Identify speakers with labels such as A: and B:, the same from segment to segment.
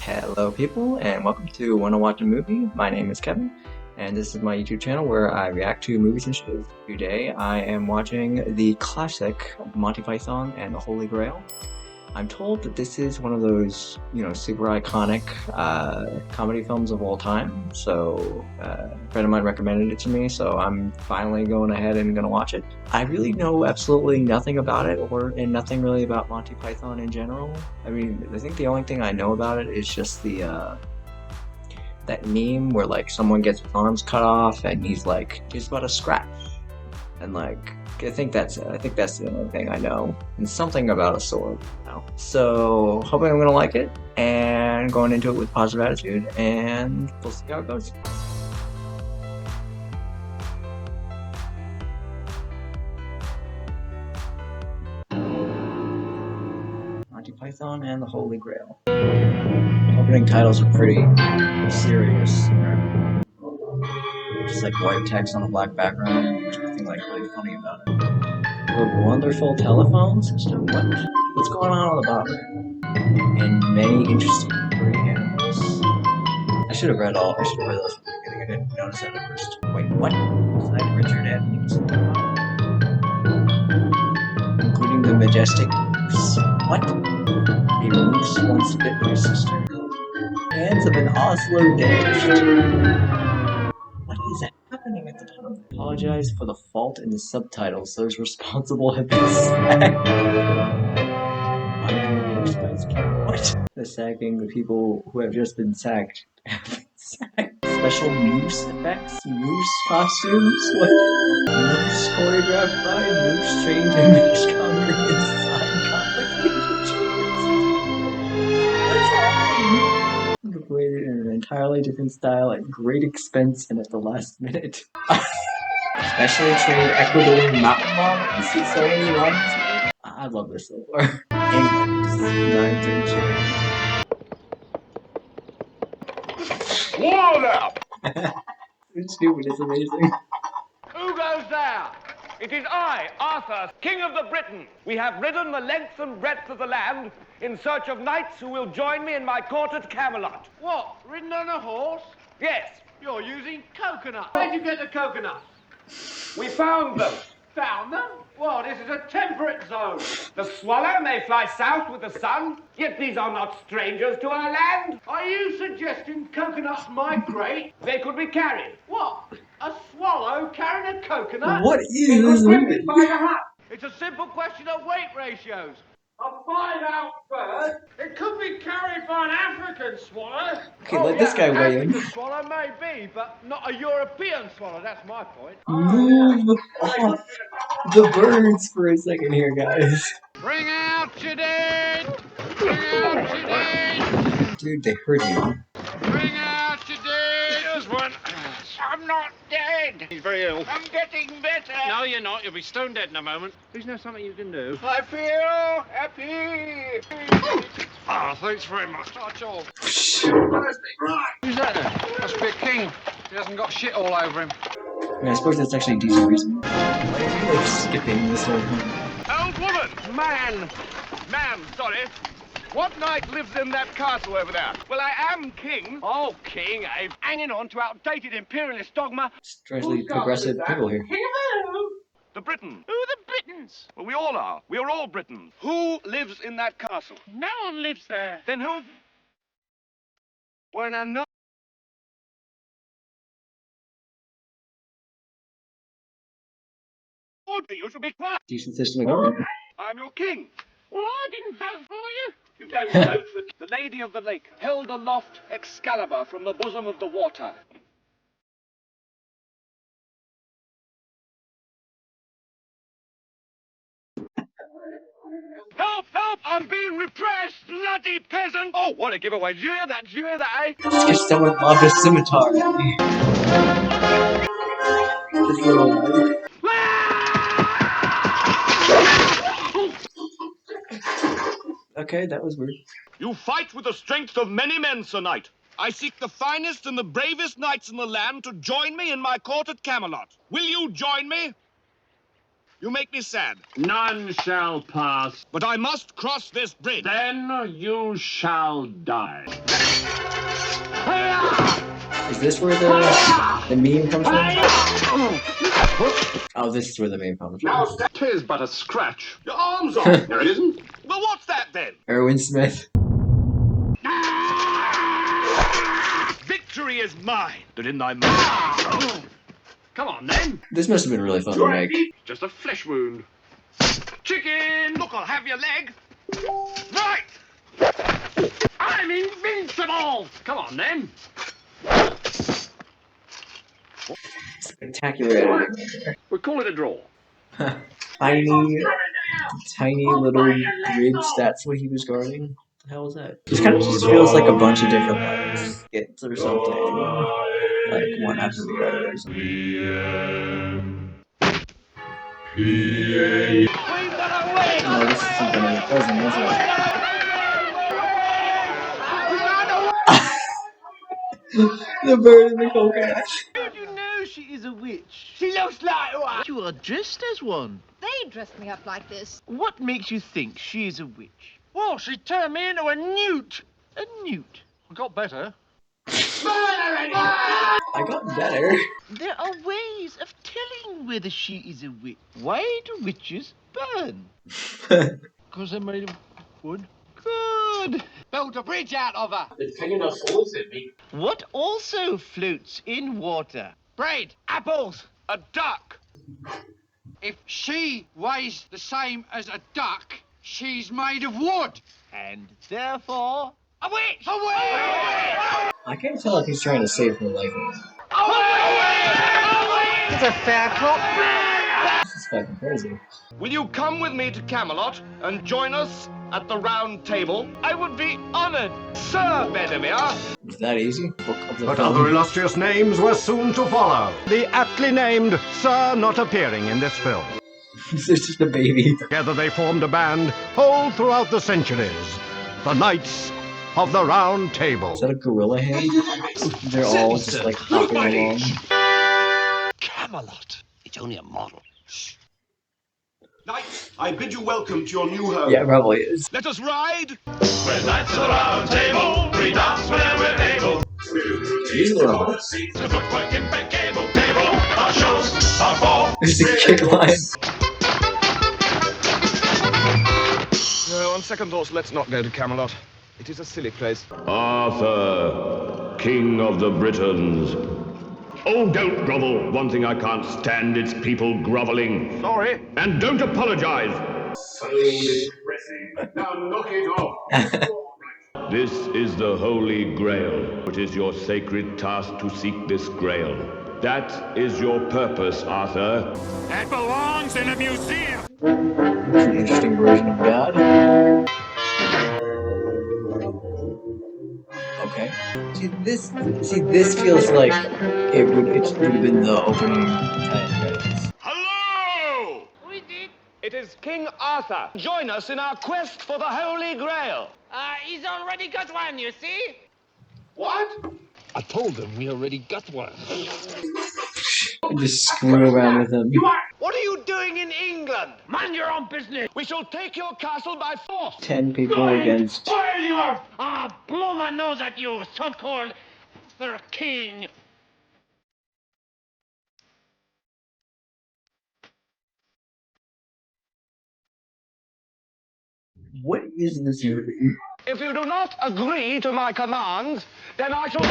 A: Hello people, and welcome to Wanna Watch a Movie. My name is Kevin, and this is my YouTube channel where I react to movies and shows. Today I am watching the classic Monty Python and the Holy Grail. I'm told that this is one of those, super iconic comedy films of all time, so a friend of mine recommended it to me, so I'm finally going ahead and gonna watch it. I really know absolutely nothing about it, and nothing really about Monty Python in general. I mean, I think the only thing I know about it is just the, that meme where, like, someone gets his arms cut off and he's about to scrap. And, I think that's the only thing I know. And something about a sword. So, hoping I'm gonna like it, and going into it with positive attitude, and we'll see how it goes. Monty Python and the Holy Grail. Opening titles are pretty serious. Just white text on a black background. There's nothing really funny about it. A wonderful telephone system? What's going on the bottom? And many interesting furry animals. I should have read those from the beginning. I didn't notice that at first. Wait, what? Besides Richard Evans? Including the majestic moose. What? A moose once bit my sister. Hands of an Oslo damaged. What is happening at the bottom? Apologize for the fault in the subtitles. Those responsible have been sacked. What? The sacking, the people who have just been sacked have been sacked. Special moose effects? Moose costumes? What? Moose choreographed by Moose trained to make congregants sign complicated What's happening? Deployed in an entirely different style at great expense and at the last minute. Specially trained Ecuadorian mountain lions? So many lions? I love this so far. England, 9:32.
B: Wall up!
A: It's stupid, it's amazing.
B: Who goes there? It is I, Arthur, King of the Britain. We have ridden the length and breadth of the land in search of knights who will join me in my court at Camelot.
C: What? Ridden on a horse?
B: Yes.
C: You're using coconut. Where'd you get the coconut?
B: We found them.
C: Found them? Well, this is a temperate zone.
B: The swallow may fly south with the sun, yet these are not strangers to our land.
C: Are you suggesting coconuts migrate?
B: They could be carried.
C: What? A swallow carrying a coconut?
A: What is this movie?
C: It's a simple question of weight ratios.
B: A five-out bird.
C: It could be carried by an African swallow.
A: Okay, let this guy weigh in.
C: African swallow may be, but not a European swallow, that's my point.
A: Move off the birds for a second here, guys.
C: Bring out your dead! Bring out your dead!
A: Dude, they heard you.
C: Bring out your dead! Here's one. I'm not dead.
B: He's very ill.
C: I'm getting better.
B: No, you're not. You'll be stone dead in a moment. Isn't there something you can do?
C: I feel happy.
B: Ah, thanks very much.
C: Not at all.
B: Right. Who's that then?
C: Must be a king. He hasn't got shit all over him.
A: I mean, I suppose that's actually a decent reason. Why are you skipping this whole thing?
B: Old woman! Man! Man, sorry. What knight lives in that castle over there? Well, I am king. Oh, king, eh? Hanging on to outdated imperialist dogma.
A: Strangely progressive people here.
B: The Briton. Who are the Britons? Well, we all are. We are all Britons. Who lives in that castle?
C: No one lives there.
B: Then who? Well, now, no. You should be quiet.
A: Decent system of government.
B: I'm your king.
C: Well, I didn't vote for you.
B: You don't vote for the Lady of the Lake held aloft Excalibur from the bosom of the water. Help! Help! I'm being repressed, bloody peasant! Oh, what a giveaway! Did you hear that? Did you hear that, eh?
A: Just someone lobbed a scimitar at me. This little... Okay, that was weird.
B: You fight with the strength of many men, Sir Knight. I seek the finest and the bravest knights in the land to join me in my court at Camelot. Will you join me? You make me sad.
D: None shall pass.
B: But I must cross this bridge.
D: Then you shall die.
A: Is this where the meme comes from? Oh, this is where the meme comes from.
B: Now, 'tis but a scratch. Your arm's off. No, it isn't. Well, what's that then?
A: Erwin Smith.
B: Victory is mine, but in thy mouth. Come on, then.
A: This must have been really fun to make.
B: Just a flesh wound. Chicken! Look, I'll have your leg. Right! I'm invincible! Come on, then.
A: Spectacular editing.
B: We'll call it a draw.
A: Tiny little bridge, that's what he was guarding? What the hell is that? This kind of just feels like a bunch of different like skits or something. Like one after the other or something. Oh, this is something in the present, isn't it? The bird and the coconut.
D: How do you know she is a witch? She looks like one. You are dressed as one.
E: They dressed me up like this.
D: What makes you think she is a witch? Well, she turned me into a newt. A newt? I got better.
A: I got better.
D: There are ways of telling whether she is a witch. Why do witches burn? Because they're made of wood. Good. Built a bridge out of her.
B: Can you not force me?
D: What also floats in water?
C: Bread, apples.
B: A duck.
C: If she weighs the same as a duck, she's made of wood.
D: And therefore...
C: A witch! A witch!
A: I can't tell if he's trying to save her life or not.
E: It's a fair cop.
A: This is fucking crazy.
B: Will you come with me to Camelot and join us at the round table? I would be honored, Sir Bedivere.
A: Is that easy? Book of the
F: But
A: Thumb.
F: other illustrious names were soon to follow. The aptly named Sir not appearing in this film.
A: This is just a baby.
F: Together they formed a band whole throughout the centuries. The Knights of the Round Table.
A: Is that a gorilla hand? They're all just like hopping along.
C: Camelot. It's only a model.
B: Knights, I bid you welcome to your new home.
A: Yeah, it probably is.
B: Let us ride.
G: We're knights of the round table, we dance whenever we're able.
A: These are all.
G: The footwork impeccable, table, our shows, our ball.
A: There's a kick line.
B: No, on second thoughts, let's not go to Camelot. It is a silly place.
H: Arthur, King of the Britons. Oh, don't grovel. One thing I can't stand, it's people groveling.
B: Sorry.
H: And don't apologize.
B: So depressing. Now knock it off.
H: This is the Holy Grail. It is your sacred task to seek this Grail. That is your purpose, Arthur.
C: That belongs in a museum.
A: It's an interesting version of God. Okay. See, this feels like it would have been the opening title credits.
B: Hello!
C: We did.
B: It is King Arthur. Join us in our quest for the Holy Grail.
C: He's already got one, you see?
B: What?
D: I told them we already got one.
A: And just screw around with them.
B: What are you doing in England?
C: Mind your own business.
B: We shall take your castle by force.
A: 10 people against.
C: Where you are? Blow my nose at you, so-called the king.
A: What is this movie?
B: If you do not agree to my commands, then I shall...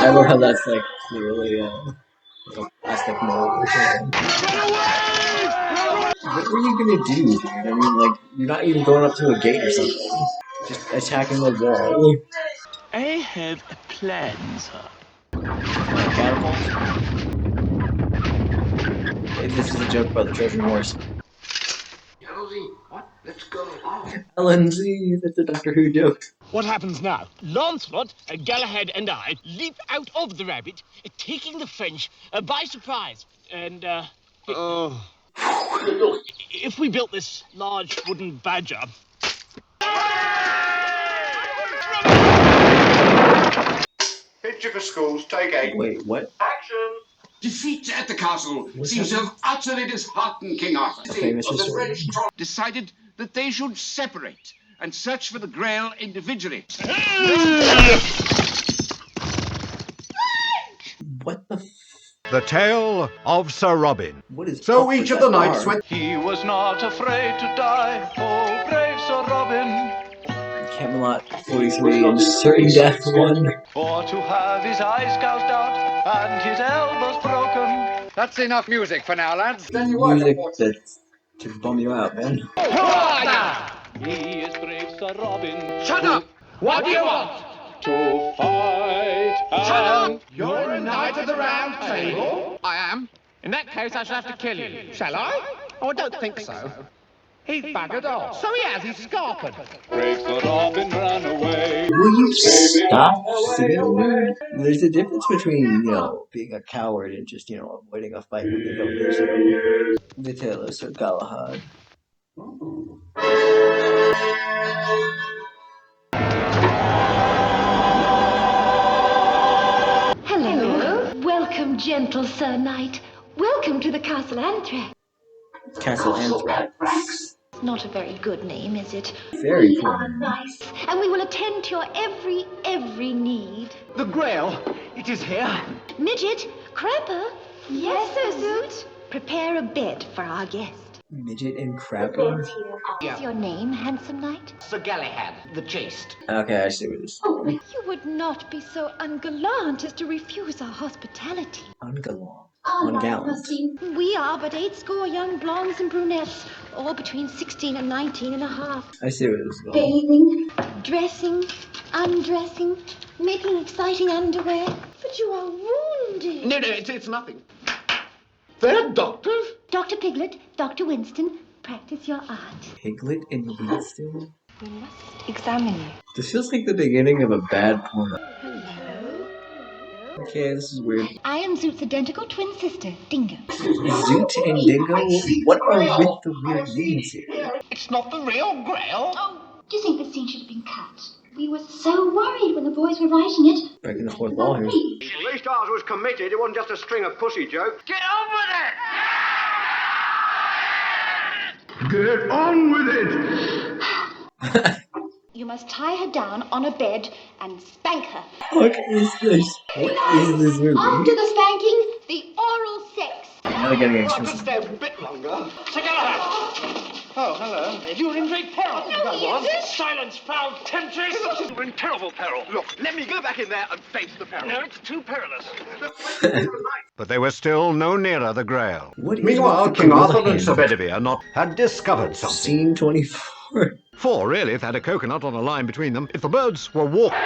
A: I love how that's like clearly like a plastic mold or something. What were you gonna do, dude? I mean, like, you're not even going up to a gate or something. Just attacking the wall.
D: I have a plan, sir.
A: Catapult? This is a joke about the Trojan Horse.
C: What? Let's go. Oh.
A: LNZ, that's a Doctor Who joke.
B: What happens now?
D: Lancelot, Galahad, and I leap out of the rabbit, taking the French by surprise. And, if we built this large wooden badger...
C: Picture for schools, take 8.
A: Wait, what?
C: Action! Defeat at the castle seems to have utterly disheartened King Arthur.
A: A famous
C: Of the
A: historian.
C: French decided that they should separate and search for the Grail individually.
A: What the
F: The Tale of Sir Robin.
A: What is
F: So
A: up
F: each
A: with
F: of the
A: that
F: knights
A: bar?
F: went.
G: He was not afraid to die, oh brave Sir Robin,
A: Camelot 43 and certain death 1.
G: or to have his eyes gouged out and his elbows broken.
C: That's enough music for now, lads.
A: Music that's to bum you out, man.
G: He is brave Sir Robin.
C: Shut up! What do you want?
G: To fight
C: Shut
G: and...
C: up! You're a knight of the round table? I am. In that case, I shall have to kill you. Shall I? Oh, I don't think so. He buggered off. So he has, he's scarpered.
G: Brave Sir Robin ran away.
A: Will you stop singing? There's a difference between, being a coward and just, avoiding a fight when you don't need to. The Tale of Sir Galahad.
E: Hello. Welcome, gentle Sir Knight. Welcome to the Castle Anthrax.
A: Castle Anthrax.
E: Not a very good name, is it?
A: Very
E: We
A: cool.
E: are nice, and we will attend to your every need.
C: The Grail, it is here.
E: Midget, Crapper. Yes, Sir Suit. Prepare a bed for our guest.
A: Midget and Crapper?
E: What's your name, handsome knight?
C: Sir Galahad, the Chaste.
A: Okay, I see what this is.
E: You would not be so ungallant as to refuse our hospitality.
A: Ungallant. Ungallant.
E: We are but 80 young blondes and brunettes, all between 16 and 19 and a half.
A: I see what this is.
E: Bathing, dressing, undressing, making exciting underwear. But you are wounded.
C: No, it's nothing. They're doctors?
E: Dr. Piglet, Dr. Winston, practice your art.
A: Piglet and Winston?
E: We must examine you.
A: This feels like the beginning of a bad porno. Okay, this is weird.
E: I am Zoot's identical twin sister, Dingo.
A: Zoot and Dingo? What are with the weird names here?
C: It's not the real Grail.
E: Oh, do you think the scene should have been cut? We were so worried when the boys were writing it.
A: Breaking the fourth wall here.
F: At least ours was committed. It wasn't just a string of pussy jokes.
C: Get on with it!
F: Get on with it!
E: You must tie her down on a bed and spank her.
A: What is this? What is this movie?
E: After the spanking, the oral sex.
A: I'm not getting
C: I could
A: extra.
C: stay a bit longer. Sir Galahad! Oh, hello. You're in great peril.
E: No, he isn't.
B: Silence, foul temptress! You're in terrible peril.
C: Look, let me go back in there and face the peril.
B: No, it's too perilous.
F: But they were still no nearer the Grail.
A: What is
F: Meanwhile,
A: with the
F: King Arthur
A: gorilla
F: and Sir
A: hand?
F: Bedivere had discovered something.
A: Scene 24.
F: Four, really, if they had a coconut on a line between them, if the birds were walking.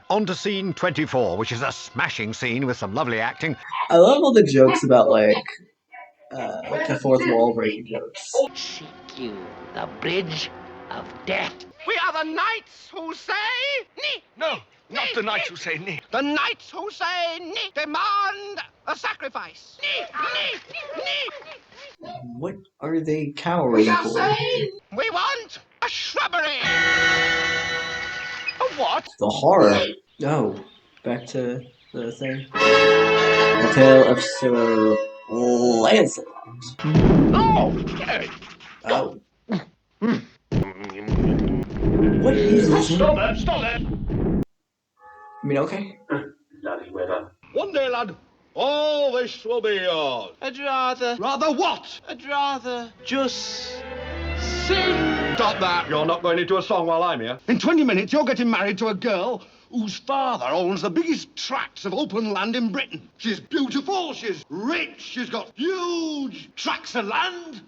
F: On to scene 24, which is a smashing scene with some lovely acting.
A: I love all the jokes about, like the fourth wall breaking jokes.
D: Seek you the bridge of death.
C: We are the knights who say ni.
B: No, not the knights who say nay.
C: The knights who say ni demand a sacrifice. Ni, ni, ni.
A: What are they cowering for?
C: We want a shrubbery. A what?
A: The horror. Oh, back to the thing. The Tale of Sir Lancelot.
C: Oh!
A: Oh. What is this?
B: Stop there, stop there!
A: I mean, okay.
B: One day, lad, all this will be yours.
D: I'd rather
B: what?
D: just sing.
B: Stop that. You're not going into a song while I'm here. In 20 minutes, you're getting married to a girl whose father owns the biggest tracts of open land in Britain. She's beautiful, she's rich, she's got huge tracts of land.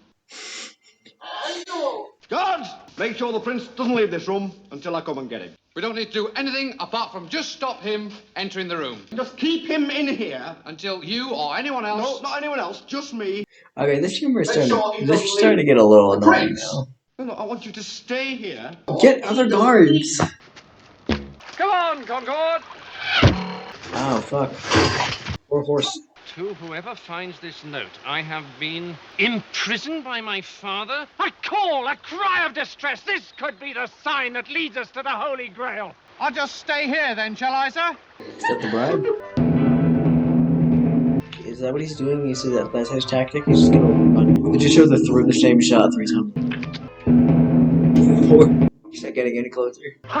B: Guards, make sure the prince doesn't leave this room until I come and get him.
C: We don't need to do anything apart from just stop him entering the room.
B: Just keep him in here.
C: Until you or anyone
B: No,
C: else...
B: not anyone else, just me.
A: Okay, this humor is starting to get a little annoying now.
B: No, I want you to stay here.
A: Get other guards!
B: Come on, Concord.
A: Oh, fuck. Poor horse.
I: To whoever finds this note, I have been imprisoned by my father. A call, a cry of distress. This could be the sign that leads us to the Holy Grail.
C: I'll just stay here then, shall I, sir?
A: Is that the bribe? Is that what he's doing? You see that's his tactic? He's just gonna run. They just show the same shot 3 times. before. She's not getting any closer. Okay.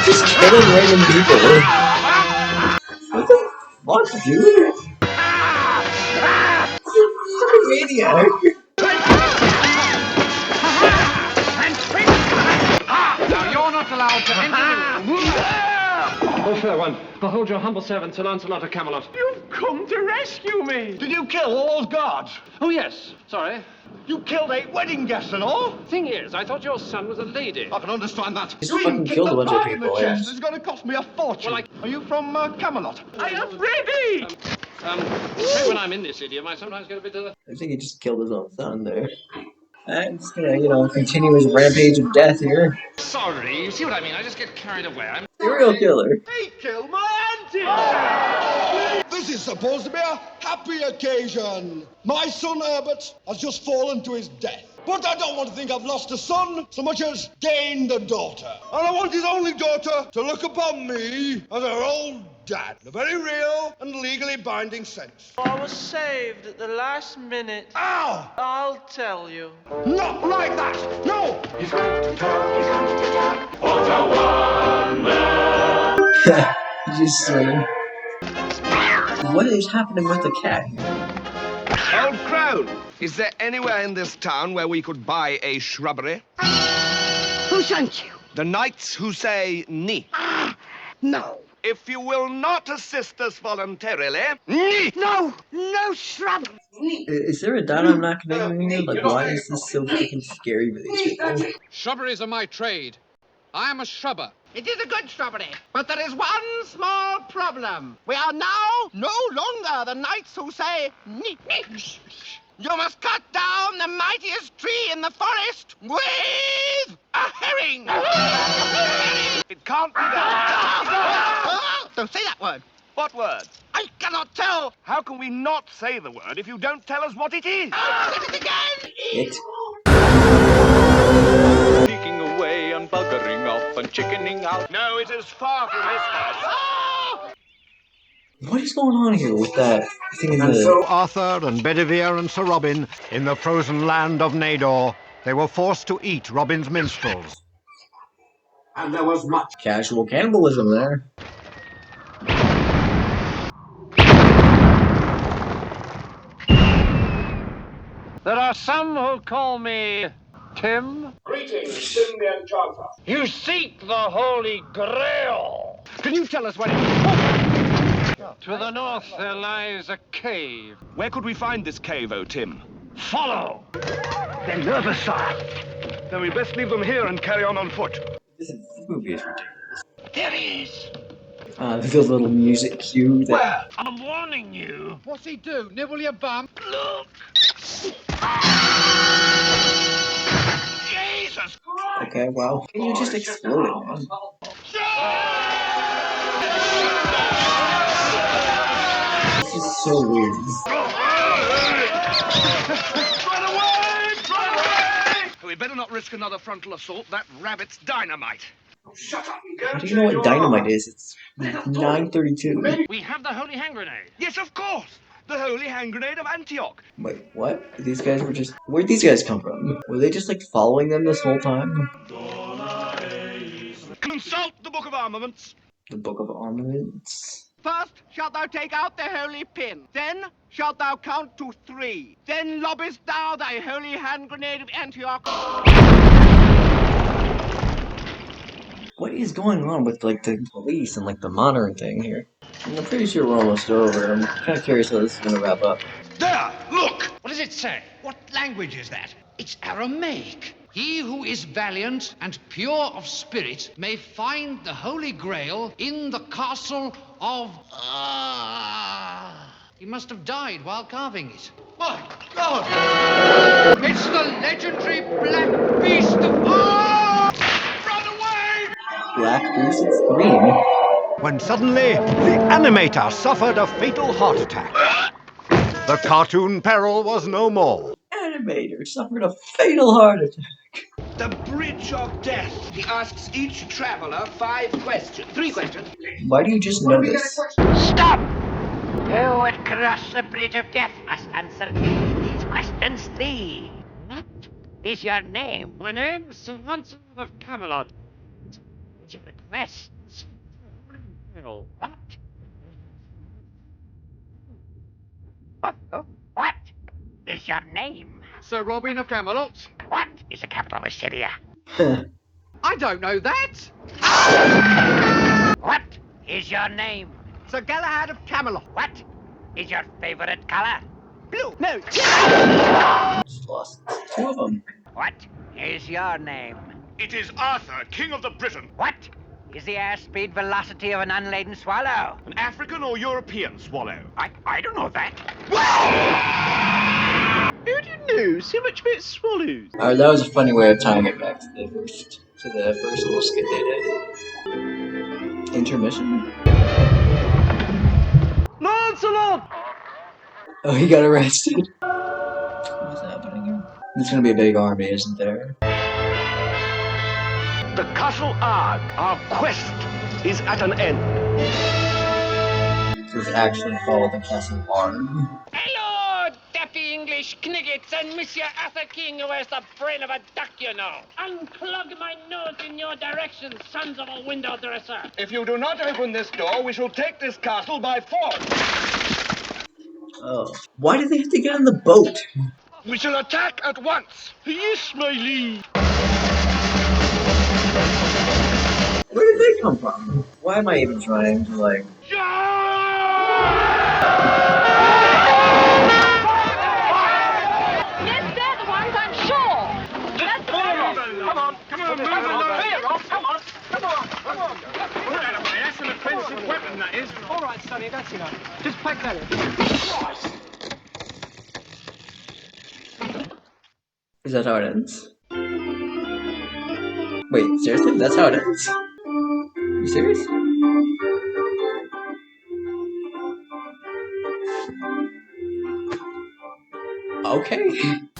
A: Just killing random people. What the fuck, dude? You're a maniac.
I: Now you're not allowed to enter the room. Oh, fair one. Behold your humble servant, Sir Lancelot of Camelot.
C: You've come to rescue me.
B: Did you kill all those guards?
I: Oh, yes. Sorry.
B: You killed 8 wedding guests and all?
I: Thing is, I thought your son was a lady.
B: I can understand that.
A: Just
B: You
A: fucking
B: even
A: killed a
B: kicked
A: bunch of
B: the
A: people,
B: in the
A: yeah.
B: chest. It's going to cost me a fortune.
I: Well,
B: Are you from Camelot?
C: I am ready.
I: When I'm in this idiom, I sometimes get a bit of
A: I think he just killed his own son there. I'm just gonna, continue his rampage of death here.
I: Sorry, you see what I mean? I just get carried away. I'm
A: Serial killer.
B: He killed my auntie! This is supposed to be a happy occasion. My son Herbert has just fallen to his death. But I don't want to think I've lost a son so much as gained a daughter. And I want his only daughter to look upon me as her old dad. In a very real and legally binding sense.
J: I was saved at the last minute.
B: Ow!
J: I'll tell you.
B: Not like that! No!
H: He's going to tell.
A: Just what is happening with the cat here?
K: Old crone, is there anywhere in this town where we could buy a shrubbery?
L: Who sent you?
K: The knights who say ni.
L: No.
K: If you will not assist us voluntarily,
L: No shrub.
A: Is there a dot I'm not connecting here? Like, why is this so freaking scary for these people?
I: Shrubberies are my trade. I am a shrubber.
C: It is a good shrubbery, but there is one small problem. We are now no longer the knights who say, "Neat, neat." You must cut down the mightiest tree in the forest with a herring.
K: it can't be done.
C: Don't say that word.
K: What word?
C: I cannot tell.
K: How can we not say the word if you don't tell us what it is?
C: Say it again.
A: It.
G: Sneaking away and buggering off and chickening out.
K: No, it is far from this house.
A: What is going on here with that thing in
F: And
A: the...
F: so Arthur and Bedivere and Sir Robin, in the frozen land of Nador, they were forced to eat Robin's minstrels.
B: And there was much
A: casual cannibalism there.
I: There are some who call me Tim.
B: Greetings, Tim the Enchanter.
I: You seek the Holy Grail.
K: Can you tell us where it is?
I: To the north there lies a cave.
K: Where could we find this cave, oh Tim?
I: Follow.
K: They're nervous, sir. Then we'd best leave them here and carry on foot.
A: This movie is ridiculous.
C: There he is.
A: The little music cue that...
C: Where?
I: I'm warning you.
C: What's he do? Nibble your bum?
I: Look.
C: Jesus!
A: Okay, well, can you just explode it, man? This is so weird.
K: Run away! We better not risk another frontal assault. That rabbit's dynamite.
B: Shut up.
A: How do you know what dynamite is? It's 9:32.
I: We have the holy hand grenade.
K: Yes, of course. The holy hand grenade of Antioch.
A: Wait, what? These guys were just... Where'd these guys come from? Were they just, like, following them this whole time?
K: Consult the Book of Armaments.
A: The Book of Armaments?
C: First shalt thou take out the holy pin. Then shalt thou count to 3. Then lobbest thou thy holy hand grenade of Antioch.
A: What is going on with, like, the police and, like, the modern thing here? I'm pretty sure we're almost over. I'm kind of curious how this is going to wrap up.
B: There, look!
I: What does it say?
C: What language is that?
M: It's Aramaic. He who is valiant and pure of spirit may find the Holy Grail in the castle of... He must have died while carving it.
C: My God!
M: It's the legendary Black Beast of... Run away!
A: Black Beast is green.
F: When suddenly, the animator suffered a fatal heart attack. The cartoon peril was no more.
A: Animator suffered a fatal heart attack.
K: The Bridge of Death. He asks each traveler 5 questions. 3 questions.
A: Why do you just know this?
L: Stop! Who would cross the bridge of death must answer these
N: Questions 3. What is your name?
I: My name's Sir Hansel of Camelot.
N: Questions. What? What is your name?
K: Sir Robin of Camelot.
N: What is the capital of Syria?
K: I don't know that.
N: What is your name?
K: Sir Galahad of Camelot.
N: What is your favorite color?
K: Blue. No.
A: Just lost 2 of them.
N: What is your name?
K: It is Arthur, King of the Britain.
N: What is the airspeed velocity of an unladen swallow?
K: An African or European swallow?
N: I don't know that.
D: Who do you know so much about swallows?
A: Alright, that was a funny way of tying it back to the first little skit they did. Intermission?
K: Lancelot!
A: Oh, he got arrested. What's happening here? There's gonna be a big army, isn't there?
K: The Castle Arg, our quest, is at an end.
A: This is actually called the Castle Arg.
I: Hello, daffy English kniggets and Monsieur Arthur King, who has the brain of a duck, you know. Unclog my nose in your direction, sons of a window dresser.
K: If you do not open this door, we shall take this castle by force.
A: Oh. Why did they have to get on the boat?
K: We shall attack at once. Yes, my liege.
A: Where did they come from? Why am I even trying to, like...
E: Yes, they're the ones, I'm sure. That's the
I: Come on, move along. Come on. Put that away, that's an offensive weapon, that is.
K: All right, Sonny, that's enough. Just pack that in.
A: Is that how it ends? Wait, seriously? That's how it ends? You serious? Okay.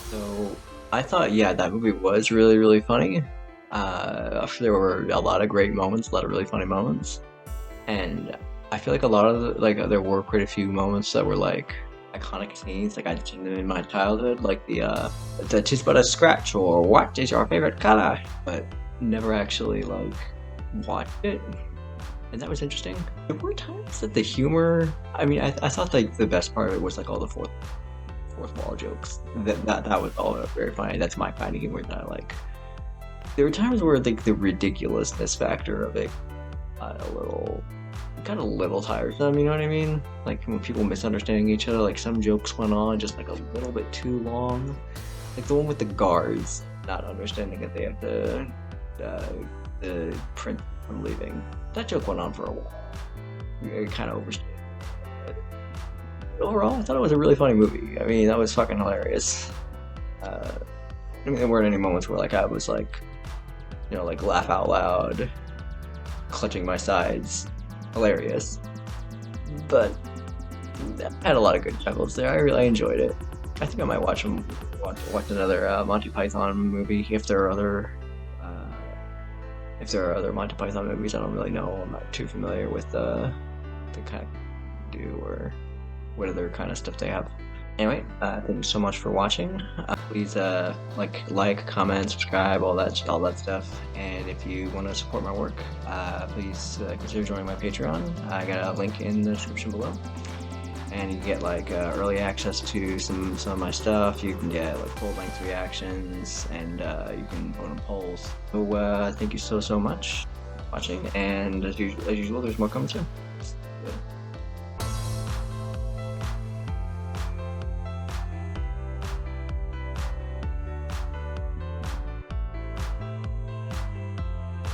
A: So, I thought, yeah, that movie was really, really funny. There were a lot of great moments, a lot of really funny moments. And I feel like a lot of there were quite a few moments that were like iconic scenes, like I'd seen them in my childhood, like the "'tis but a scratch" or "what is your favorite color," but never actually like watched it, and that was interesting. There were times that the humor, I mean, I thought like the best part of it was like all the fourth wall jokes. That was all very funny. That's my kind of humor that I like. There were times where like the ridiculousness factor of it got a little tiresome, you know what I mean? Like when people misunderstanding each other, like some jokes went on just like a little bit too long. Like the one with the guards not understanding that they have the prince from leaving. That joke went on for a while. It kind of overstayed. But overall, I thought it was a really funny movie. I mean, that was fucking hilarious. I mean, there weren't any moments where like I was like, you know, like laugh out loud, clutching my sides. Hilarious, but I had a lot of good chuckles there. I really enjoyed it. I think I might watch another Monty Python movie if there are other Monty Python movies. I don't really know. I'm not too familiar with the kind of do or what other kind of stuff they have. Anyway, thank you so much for watching. Please like, comment, subscribe, all that stuff. And if you want to support my work, please consider joining my Patreon. I got a link in the description below, and you get like early access to some of my stuff. You can get like full-length reactions, and you can vote on polls. So thank you so much for watching, and as usual, there's more coming soon.